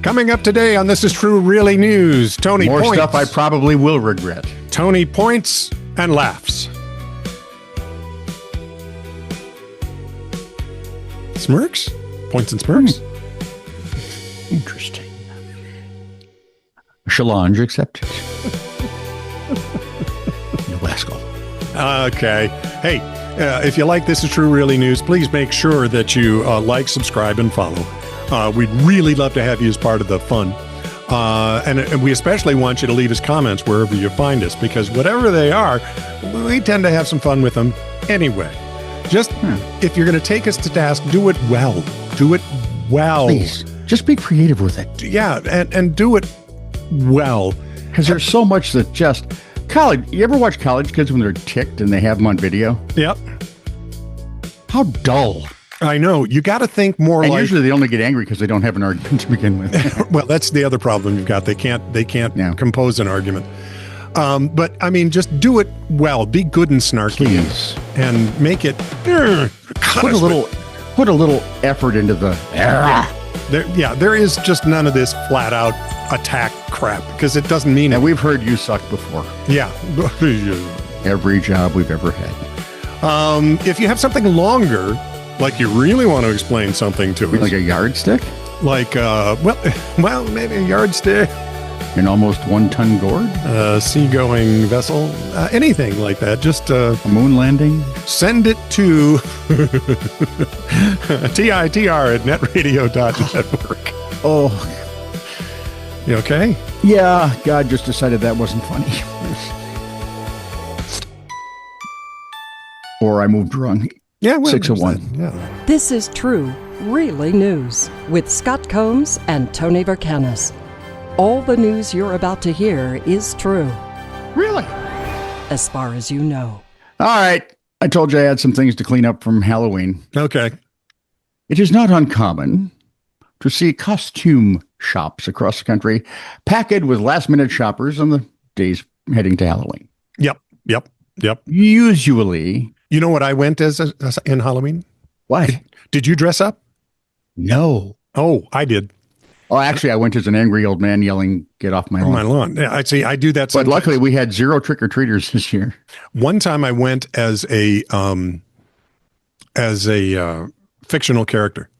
Coming up today on This Is True Really News, Tony More points. stuff I probably will regret. Tony points and laughs. Smirks? Points and smirks? Interesting. Challenge accepted. You rascal. Okay. Hey, if you like This Is True Really News, please make sure that you like, subscribe, and follow. We'd really love to have you as part of the fun. And we especially want you to leave us comments wherever you find us, because whatever they are, we tend to have some fun with them anyway. Just if you're going to take us to task, do it well. Do it well. Please, just be creative with it. Yeah, and do it well. Because there's so much that just... College, you ever watch college kids when they're ticked and they have them on video? Yep. How dull. I know. You got to think more And like... usually they only get angry because they don't have an argument to begin with. Well, that's the other problem you've got. They can't compose an argument. But I mean, just do it well. Be good and snarky, Please. and make it. Put a little effort into the. There is just none of this flat out attack crap, because it doesn't mean And it. we've heard you suck before. Yeah. Every job we've ever had. If you have something longer, like you really want to explain something to us, Like a yardstick? like well, maybe a yardstick. An almost 1 ton gourd? Seagoing vessel, anything like that. Just A moon landing? send it to TITR@netradio.network. Oh, You okay? yeah. God just decided that wasn't funny. Or I moved wrong. Yeah, well, 601. Yeah. This is True, Really News with Scott Combs and Tony Verkinnes. All the news you're about to hear is true, Really? as far as you know. All right. I told you I had some things to clean up from Halloween. Okay. It is not uncommon to see costume shops across the country packed with last-minute shoppers on the days heading to Halloween. Yep. Usually... You know what I went as in Halloween? What? Did you dress up? No. Oh, I did. Oh, actually, I went as an angry old man yelling, "Get off my lawn." My lawn. Yeah, I see. I do that. But Sometimes. luckily, we had 0 trick-or-treaters this year. One time I went as a fictional character.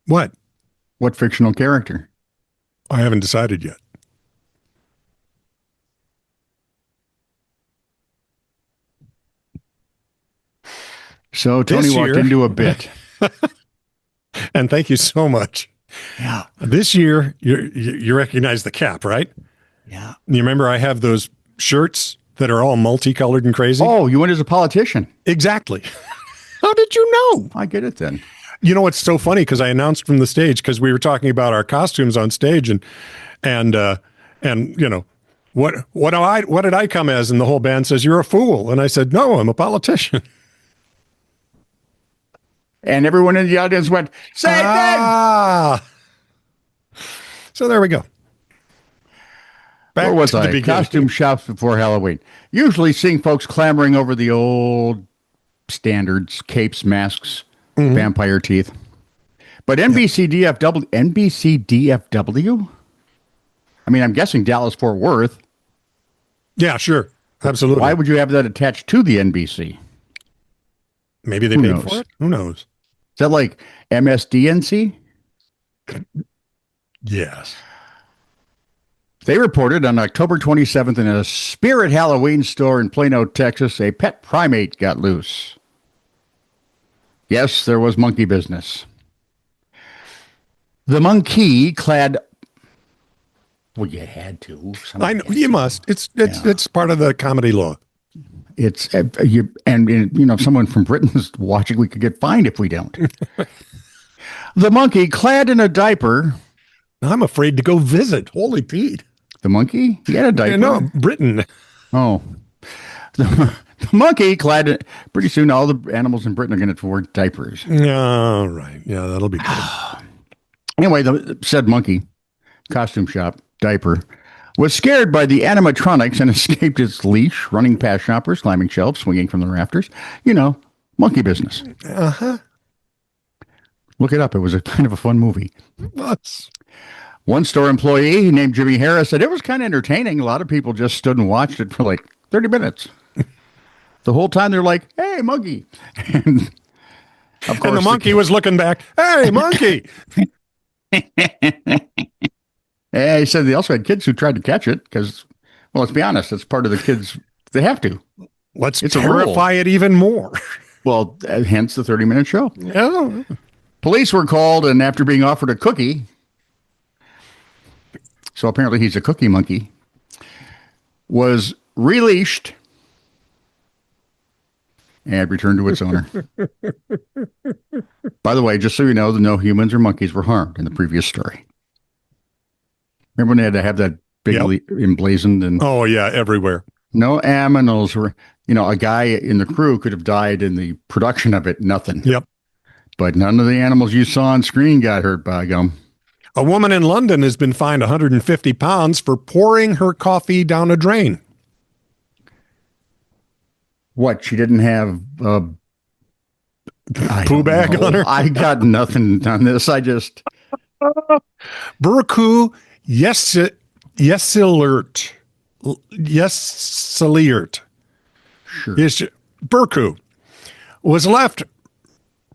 What? What fictional character? I haven't decided yet. So Tony This walked year- into a bit. And thank you so much. Yeah. This year, you recognize the cap, right? Yeah. You remember I have those shirts that are all multicolored and crazy? Oh, you went as a politician. Exactly. How did you know? I get it then. You know, it's so funny because I announced from the stage, because we were talking about our costumes on stage, and you know, what did I come as? And the whole band says, "You're a fool." And I said, "No, I'm a politician." And everyone in the audience went, "Say it then!" Ah. So there we go. Back Where was to the I? beginning. Costume shops before Halloween. Usually seeing folks clamoring over the old standards, capes, masks, vampire teeth. But NBC DFW? I mean, I'm guessing Dallas-Fort Worth. Yeah, sure. Absolutely. Why would you have that attached to the NBC? Maybe they Who paid knows? for it? Who knows? Is that like MSDNC? Yes. They reported on October 27th in a Spirit Halloween store in Plano, Texas, a pet primate got loose. Yes, there was monkey business. The monkey clad... Well, you had to. I know you must. It's part of the comedy law. It's if someone from Britain is watching, we could get fined if we don't. The monkey clad in a diaper. I'm afraid to go visit. Holy Pete. The monkey? He had a diaper. No, Britain. Oh. The monkey clad. Pretty soon, all the animals in Britain are going to wear diapers. All right. Yeah, that'll be good. Anyway, the said monkey, costume shop, diaper, was scared by the animatronics and escaped its leash, running past shoppers, climbing shelves, swinging from the rafters. Monkey Business. Look it up. It was a kind of a fun movie. What? One store employee named Jimmy Harris said it was kind of entertaining. A lot of people just stood and watched it for like 30 minutes. The whole time they're like, hey, monkey. And, of course, and the monkey was looking back, hey, monkey. He said they also had kids who tried to catch it because, well, let's be honest, it's part of the kids. They have to. Let's terrify it even more. Well, hence the 30-minute show. Yeah. Police were called, and after being offered a cookie, so apparently he's a cookie monkey, was released and returned to its owner. By the way, just so you know, no humans or monkeys were harmed in the previous story. Remember when they had to have that big emblazoned? And oh, yeah, everywhere. No animals were, a guy in the crew could have died in the production of it, nothing. Yep. But none of the animals you saw on screen got hurt by gum. A woman in London has been fined £150 for pouring her coffee down a drain. What? She didn't have a poo bag on her? I got nothing on this. I just... Burku Yesilert. Sure. Burku was left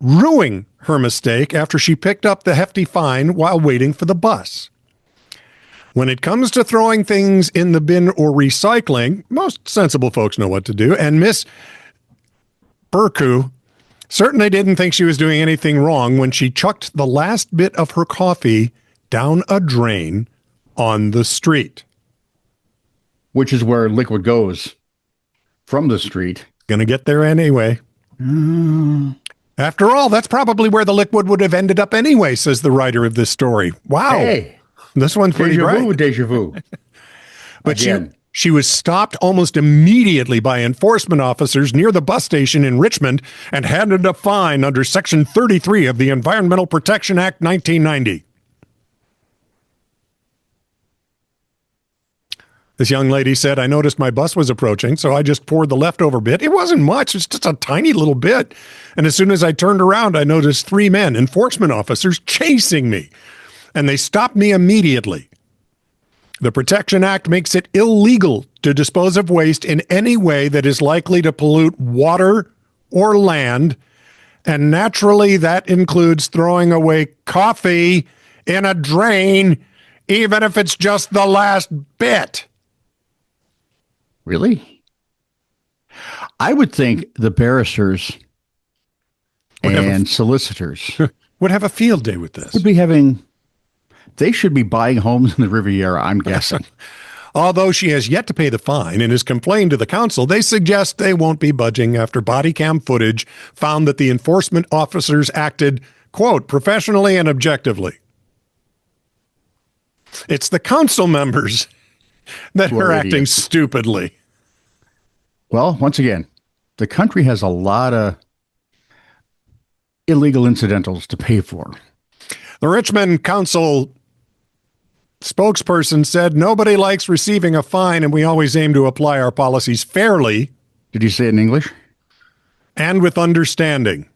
ruing her mistake after she picked up the hefty fine while waiting for the bus. When it comes to throwing things in the bin or recycling, most sensible folks know what to do, and Miss Burku certainly didn't think she was doing anything wrong when she chucked the last bit of her coffee down a drain on the street. Which is where liquid goes from the street. Gonna get there anyway. After all, that's probably where the liquid would have ended up anyway, says the writer of this story. Wow. Hey, this one's pretty great. Deja vu. But she was stopped almost immediately by enforcement officers near the bus station in Richmond and handed a fine under Section 33 of the Environmental Protection Act 1990. This young lady said, I noticed my bus was approaching, so I just poured the leftover bit. It wasn't much. It's just a tiny little bit. And as soon as I turned around, I noticed 3 men, enforcement officers, chasing me. And they stopped me immediately. The Protection Act makes it illegal to dispose of waste in any way that is likely to pollute water or land. And naturally, that includes throwing away coffee in a drain, even if it's just the last bit. Really? I would think the barristers and solicitors would have a field day with this. They should be buying homes in the Riviera, I'm guessing. Although she has yet to pay the fine and has complained to the council, they suggest they won't be budging after body cam footage found that the enforcement officers acted, quote, professionally and objectively. It's the council members that are acting stupidly. Well, once again, the country has a lot of illegal incidentals to pay for. The Richmond Council spokesperson said, nobody likes receiving a fine, and we always aim to apply our policies fairly. Did you say it in English? And with understanding.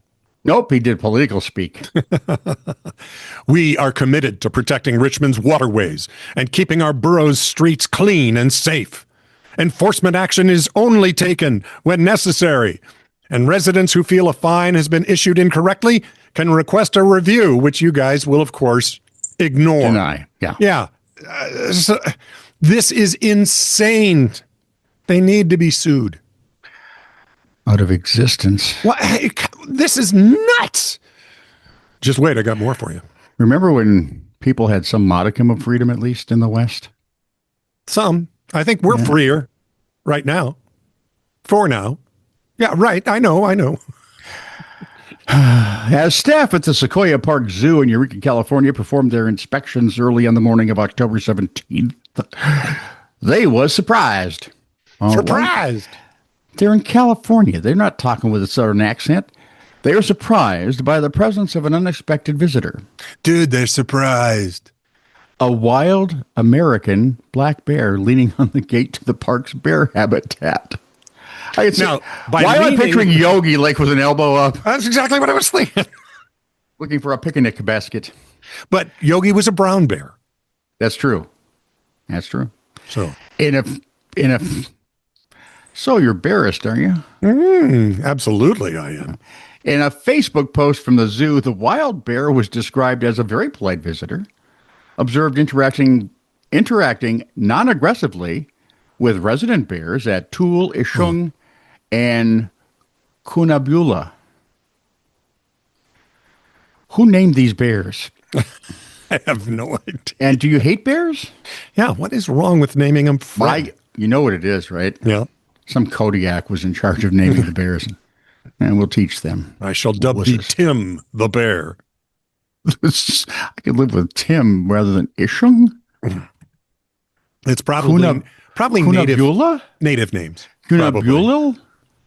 Nope, he did political speak. We are committed to protecting Richmond's waterways and keeping our borough's streets clean and safe. Enforcement action is only taken when necessary, and residents who feel a fine has been issued incorrectly can request a review, which you guys will, of course, ignore. Deny. Yeah. Yeah. So, this is insane. They need to be sued. Out of existence. Well, hey, this is nuts. Just wait, I got more for you. Remember when people had some modicum of freedom, at least in the West? Some. I think we're freer right now. For now. Yeah, right. I know. As staff at the Sequoia Park Zoo in Eureka, California performed their inspections early on the morning of October 17th, they was surprised. Surprised? Right. They're in California. They're not talking with a southern accent. They are surprised by the presence of an unexpected visitor. Dude, they're surprised. A wild American black bear leaning on the gate to the park's bear habitat. Now, by why am I leaning- picturing Yogi like with an elbow up, That's exactly what I was thinking. looking for a picnic basket? But Yogi was a brown bear. That's true. That's true. So, So you're embarrassed, are you? absolutely, I am. In a Facebook post from the zoo, the wild bear was described as a very polite visitor, observed interacting non-aggressively with resident bears at Tool, Ishung, and Cunabula. Who named these bears? I have no idea. And do you hate bears? Yeah, what is wrong with naming them Fred? You know what it is, right? Yeah. Some Kodiak was in charge of naming the bears, and we'll teach them. I shall dub thee Tim the bear. I could live with Tim rather than Ishung. It's probably native Cunabula? names. Probably. Cunabula?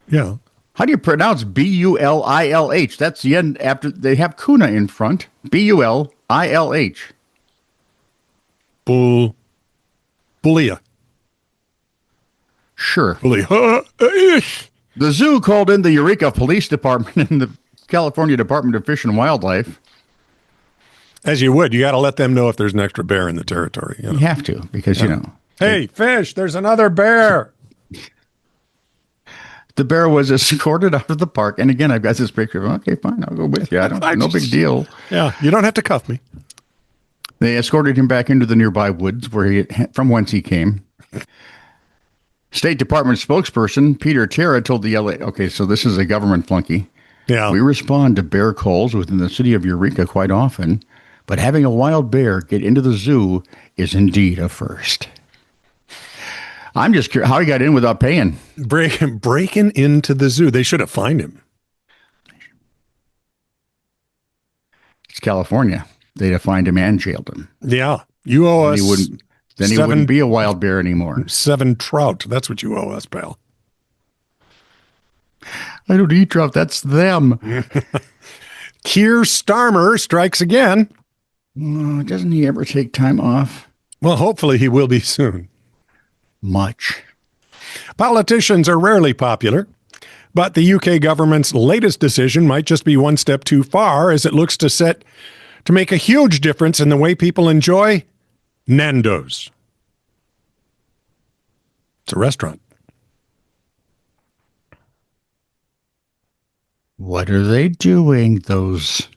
Yeah. How do you pronounce Bulilh? That's the end after they have Kuna in front. Bulilh. Bulia. Sure. Bulia. The zoo called in the Eureka Police Department and the California Department of Fish and Wildlife. As you would. You got to let them know if there's an extra bear in the territory. You know? You have to, because, Hey, fish, there's another bear. the bear was escorted out of the park. And again, I've got this picture of, okay, fine, I'll go with you. No big deal. Yeah, you don't have to cuff me. They escorted him back into the nearby woods from whence he came. State Department spokesperson Peter Terra told the LA, okay, so this is a government flunky. Yeah. We respond to bear calls within the city of Eureka quite often, but having a wild bear get into the zoo is indeed a first. I'm just curious how he got in without paying. Breaking into the zoo. They should have fined him. It's California. They'd have fined him and jailed him. Yeah. You owe us. He wouldn't be a wild bear anymore. 7 trout. That's what you owe us, pal. I don't eat trout. That's them. Keir Starmer strikes again. Doesn't he ever take time off? Well, hopefully he will be soon. Much. Politicians are rarely popular, but the UK government's latest decision might just be one step too far as it looks to make a huge difference in the way people enjoy Nando's. It's a restaurant. What are they doing, those?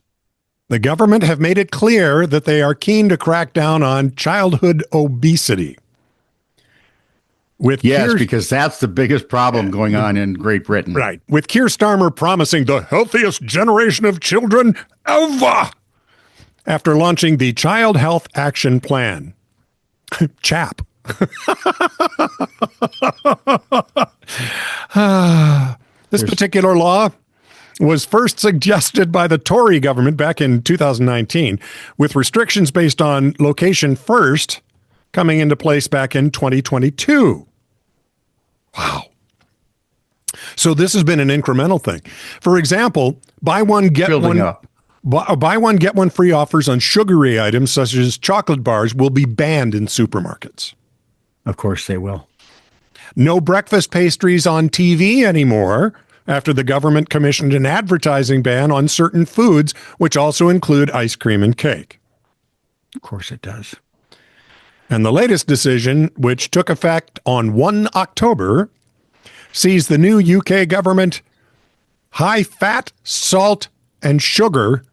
The government have made it clear that they are keen to crack down on childhood obesity. Because that's the biggest problem going on in Great Britain. Right. With Keir Starmer promising the healthiest generation of children ever after launching the Child Health Action Plan. CHAP. This particular law was first suggested by the Tory government back in 2019, with restrictions based on location first coming into place back in 2022. Wow. So this has been an incremental thing. For example, buy one, get one free offers on sugary items such as chocolate bars will be banned in supermarkets. Of course they will. No breakfast pastries on TV anymore after the government commissioned an advertising ban on certain foods, which also include ice cream and cake. Of course it does. And the latest decision, which took effect on 1 October, sees the new UK government high fat, salt, and sugar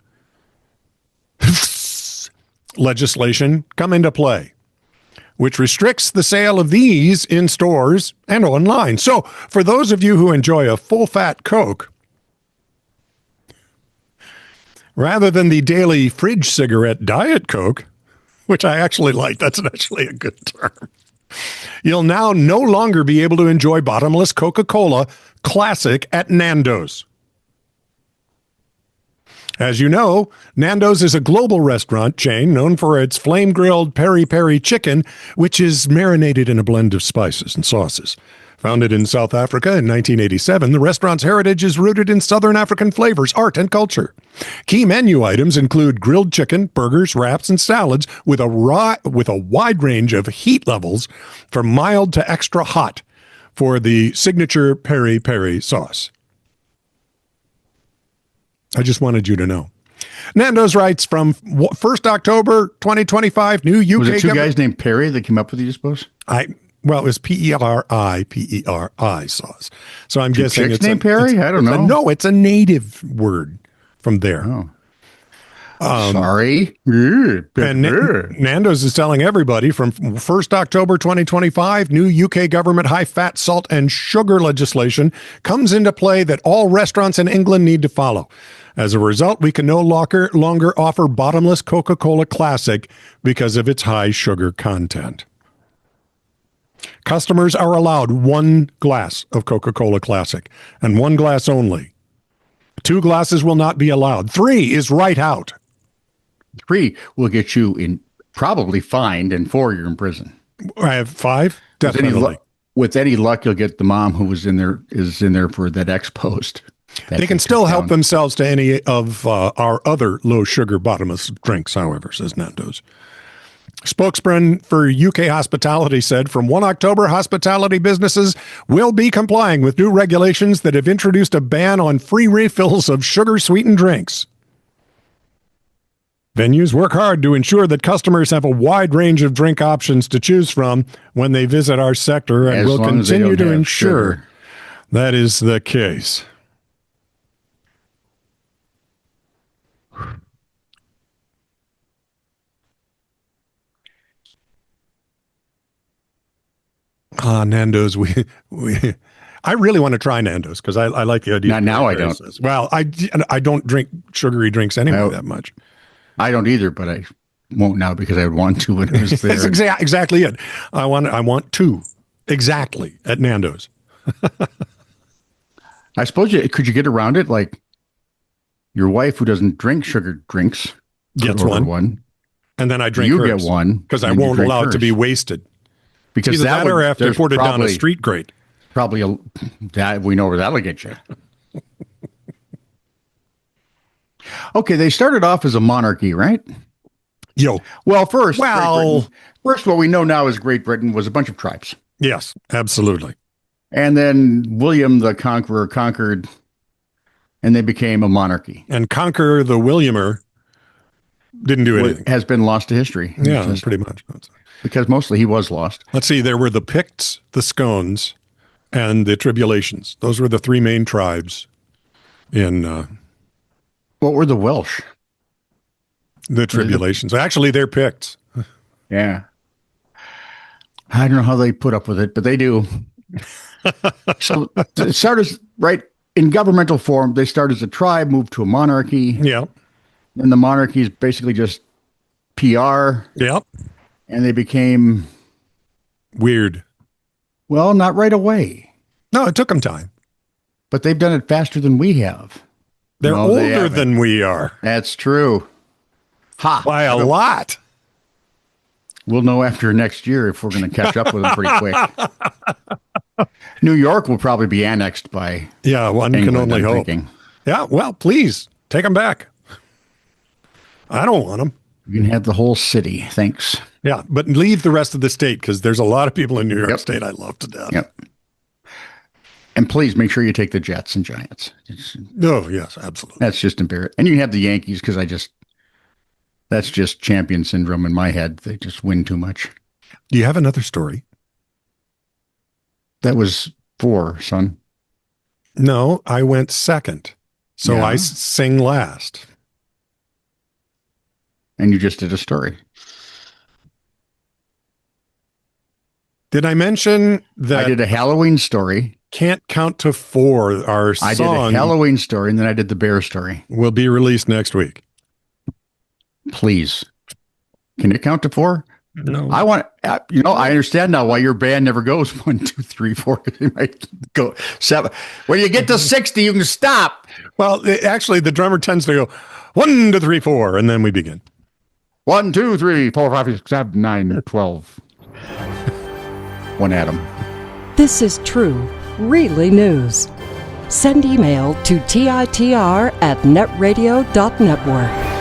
legislation come into play, which restricts the sale of these in stores and online. So for those of you who enjoy a full-fat Coke, rather than the daily fridge cigarette Diet Coke, which I actually like, that's actually a good term, you'll now no longer be able to enjoy bottomless Coca-Cola Classic at Nando's. As you know, Nando's is a global restaurant chain known for its flame-grilled peri-peri chicken, which is marinated in a blend of spices and sauces. Founded in South Africa in 1987, the restaurant's heritage is rooted in Southern African flavors, art, and culture. Key menu items include grilled chicken, burgers, wraps, and salads with a wide range of heat levels from mild to extra hot, for the signature peri peri sauce. I just wanted you to know. Nando's writes from 1st October 2025, new UK. Was it two guys named Perry that came up with it, you suppose? Well, it was P-E-R-I sauce. So I'm guessing chicks it's named Perry? I don't know. No, it's a native word from there. Oh. Sorry. And Nando's is telling everybody from 1st October 2025, new UK government high fat, salt, and sugar legislation comes into play that all restaurants in England need to follow. As a result, we can no longer offer bottomless Coca-Cola Classic because of its high sugar content. Customers are allowed 1 glass of Coca-Cola Classic and 1 glass only. 2 glasses will not be allowed. 3 is right out. 3 will get you in probably fined, and 4 you're in prison. I have 5? Definitely. With any luck, you'll get the mom who is in there for that ex-post. They can still help themselves to any of our other low-sugar bottomless drinks, however, says Nando's. Spokesman for UK Hospitality said, from 1 October, hospitality businesses will be complying with new regulations that have introduced a ban on free refills of sugar-sweetened drinks. Venues work hard to ensure that customers have a wide range of drink options to choose from when they visit our sector, and will continue to ensure that is the case. Nando's. I really want to try Nando's because I like the idea. Not now, I don't. Well, I don't drink sugary drinks anyway that much. I don't either, but I won't now because I would want to when it was there. That's exactly it. I want 2 exactly at Nando's. I suppose could you get around it? Like your wife who doesn't drink sugar drinks gets one, and then I drink. You hers get one because I won't allow it to be wasted. Because either that or I have to put it down a street grate. Probably that we know where that'll get you. Okay, they started off as a monarchy, right? Well, first what we know now is Great Britain was a bunch of tribes. Yes, absolutely. And then William the Conqueror conquered, and they became a monarchy. And Conqueror the Williamer didn't do anything. Has been lost to history. Yeah, pretty much. Because mostly he was lost. Let's see, there were the Picts, the Scones, and the Tribulations. Those were the 3 main tribes in... what were the Welsh? The Tribulations. Actually, they're Picts. Yeah. I don't know how they put up with it, but they do. So it started right in governmental form. They started as a tribe, moved to a monarchy. Yeah. And the monarchy is basically just PR. Yep. And they became... weird. Well, not right away. No, it took them time. But they've done it faster than we have. They're older than we are. That's true. By a lot. We'll know after next year if we're going to catch up with them pretty quick. New York will probably be annexed by one England, can only I'm hope. thinking. Yeah, well, please, take them back. I don't want them. You can have the whole city. Thanks. Yeah, but leave the rest of the state because there's a lot of people in New York State I love to death. Yep. And please make sure you take the Jets and Giants. Oh, yes, absolutely. That's just embarrassing. And you can have the Yankees because that's just champion syndrome in my head. They just win too much. Do you have another story? That was 4, son. No, I went second. So I sing last. And you just did a story. Did I mention that I did a Halloween story? Can't Count to 4, our song. I did a Halloween story, and then I did the bear story. Will be released next week. Please. Can it count to 4? No. I want, I understand now why your band never goes 1, 2, 3, 4. They might go 7. When you get to 60, you can stop. Well, actually, the drummer tends to go 1, 2, 3, 4, and then we begin. 1, 2, 3, 4, 5, 6, 7, 9, 12. One Adam. This is true, really news. Send email to TITR@netradio.network.